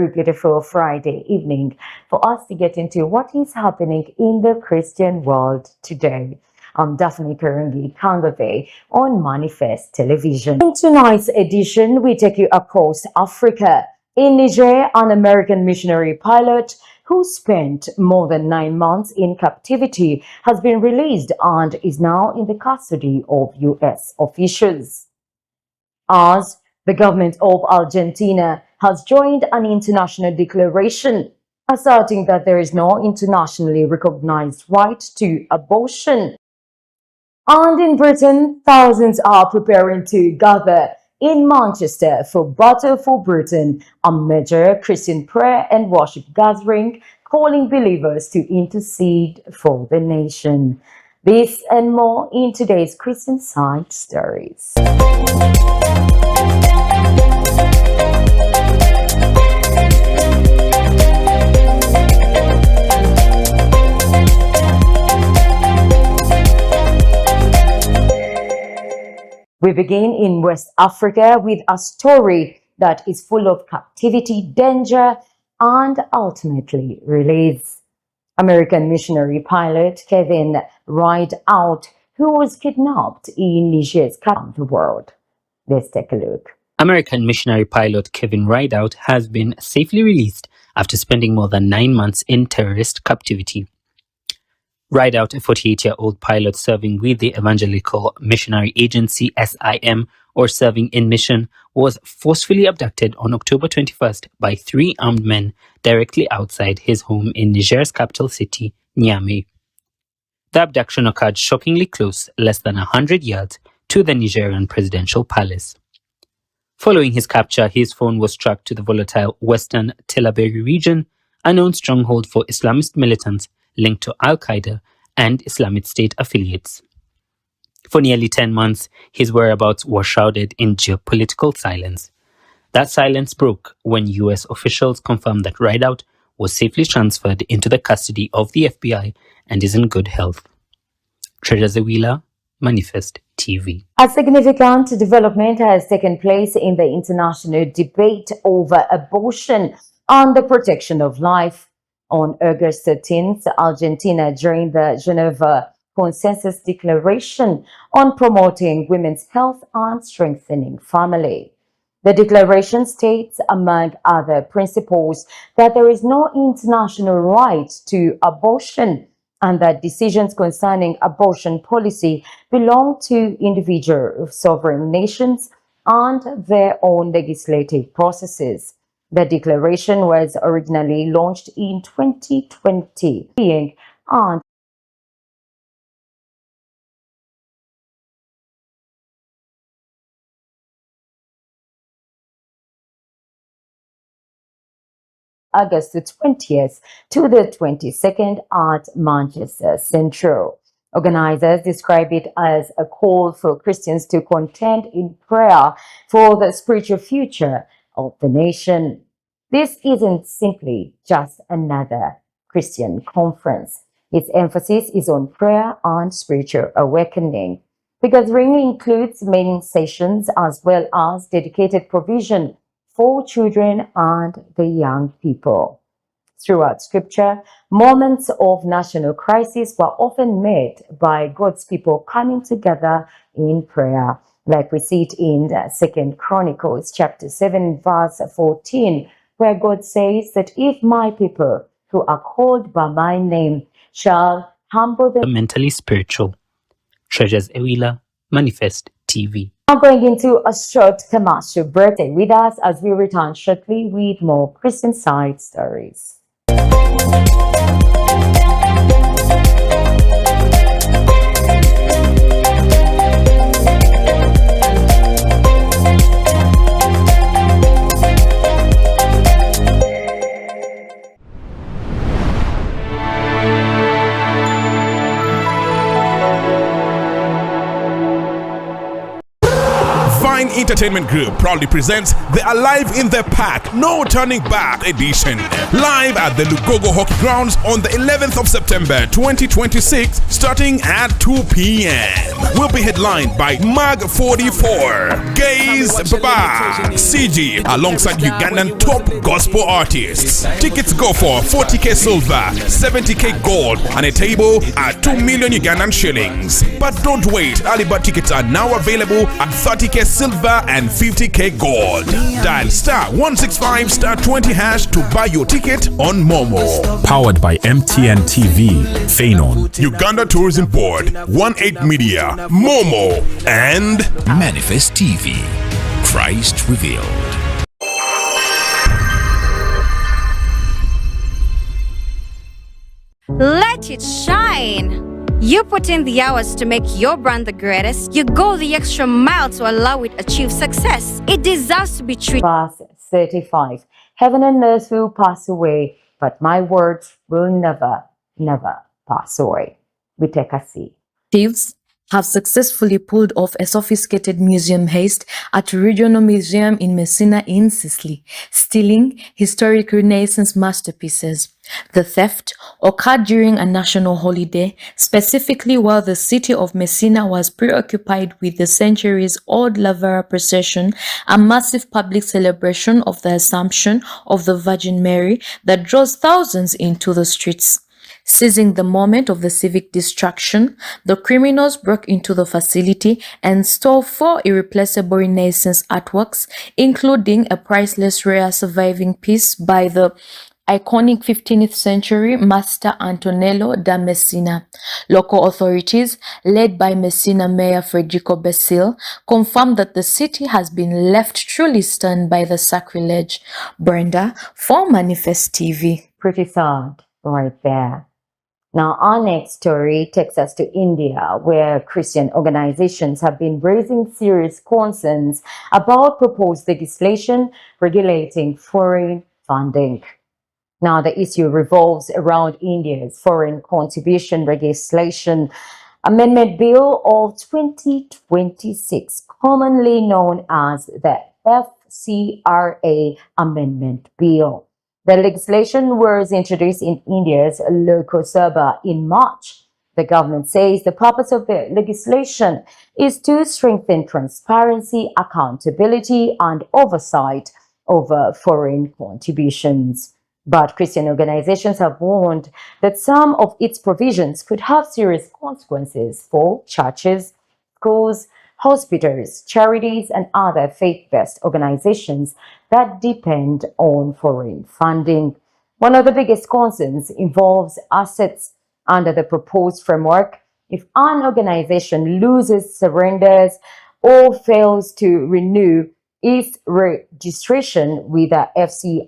beautiful Friday evening for us to get into what is happening in the Christian world today. I'm Daphne Karungi Kangave on Manifest Television. In tonight's edition, we take you across Africa. In Niger, an American missionary pilot who spent more than 9 months in captivity has been released and is now in the custody of U.S. officials. As the government of Argentina has joined an international declaration asserting that there is no internationally recognized right to abortion. And in Britain, thousands are preparing to gather in Manchester for Battle for Britain, a major Christian prayer and worship gathering calling believers to intercede for the nation. This and more in today's Christian Side Stories. We begin in West Africa with a story that is full of captivity, danger, and ultimately release. American missionary pilot Kevin Rideout, who was kidnapped in Niger's capital, the world. Let's take a look. American missionary pilot Kevin Rideout has been safely released after spending more than 9 months in terrorist captivity. Rideout, a 48-year-old pilot serving with the Evangelical Missionary Agency SIM, or serving in mission, was forcefully abducted on October 21st by 3 armed men directly outside his home in Niger's capital city, Niamey. The abduction occurred shockingly close, less than 100 yards, to the Nigerian presidential palace. Following his capture, his phone was tracked to the volatile western Tillaberi region, a known stronghold for Islamist militants linked to Al-Qaeda and Islamic State affiliates. For nearly 10 months, his whereabouts were shrouded in geopolitical silence. That silence broke when U.S. officials confirmed that Rideout was safely transferred into the custody of the FBI and is in good health. Treasure Zawila, Manifest TV. A significant development has taken place in the international debate over abortion and the protection of life. On August 13th, Argentina joined the Geneva Consensus Declaration on promoting women's health and strengthening family. The declaration states, among other principles, that there is no international right to abortion and that decisions concerning abortion policy belong to individual sovereign nations and their own legislative processes. The declaration was originally launched in 2020, and August 20th to the 22nd at Manchester Central. Organizers describe it as a call for Christians to contend in prayer for the spiritual future of the nation. This isn't simply just another Christian conference. Its emphasis is on prayer and spiritual awakening. The gathering includes many sessions as well as dedicated provision for children and the young people. Throughout Scripture, moments of national crisis were often met by God's people coming together in prayer, like we see it in 2 Chronicles chapter 7, verse 14, where God says that if my people who are called by my name shall humble themselves. Mentally spiritual. Treasures Ewila, Manifest TV. I'm going into a short commercial break. Stay with us as we return shortly with more Christian Side Stories. Entertainment Group proudly presents the Alive in the Park No Turning Back edition, live at the Lugogo Hockey Grounds on the 11th of September 2026, starting at 2 p.m. will be headlined by Mag 44, Gaze Baba, CG, alongside Ugandan top gospel artists. Tickets go for 40k silver, 70k gold, and a table at 2 million Ugandan shillings. But don't wait, early bird tickets are now available at 30k silver and 50k gold. Dial star 165 star 20 hash to buy your ticket on Momo. Powered by MTN TV, Phanon, Uganda Tourism Board, 18 Media, Momo, and Manifest TV, Christ Revealed. Let it shine! You put in the hours to make your brand the greatest. You go the extra mile to allow it achieve success. It deserves to be treated. Verse 35. Heaven and earth will pass away, but my words will never, never pass away. We take a seat. Thieves have successfully pulled off a sophisticated museum heist at a regional museum in Messina in Sicily, stealing historic Renaissance masterpieces. The theft occurred during a national holiday, specifically while the city of Messina was preoccupied with the centuries-old Lavera procession, a massive public celebration of the Assumption of the Virgin Mary that draws thousands into the streets. Seizing the moment of the civic distraction, the criminals broke into the facility and stole 4 irreplaceable Renaissance artworks, including a priceless rare surviving piece by the iconic 15th century master Antonello da Messina. Local authorities, led by Messina Mayor Federico Basile, confirmed that the city has been left truly stunned by the sacrilege. Brenda for Manifest TV. Pretty sad right there. Now, our next story takes us to India, where Christian organizations have been raising serious concerns about proposed legislation regulating foreign funding. Now, the issue revolves around India's Foreign Contribution Legislation Amendment Bill of 2026, commonly known as the FCRA Amendment Bill. The legislation was introduced in India's Lok Sabha in March. The government says the purpose of the legislation is to strengthen transparency, accountability, and oversight over foreign contributions. But Christian organizations have warned that some of its provisions could have serious consequences for churches, schools, hospitals, charities, and other faith-based organizations that depend on foreign funding. One of the biggest concerns involves assets under the proposed framework. If an organization loses, surrenders, or fails to renew its registration with the FCR,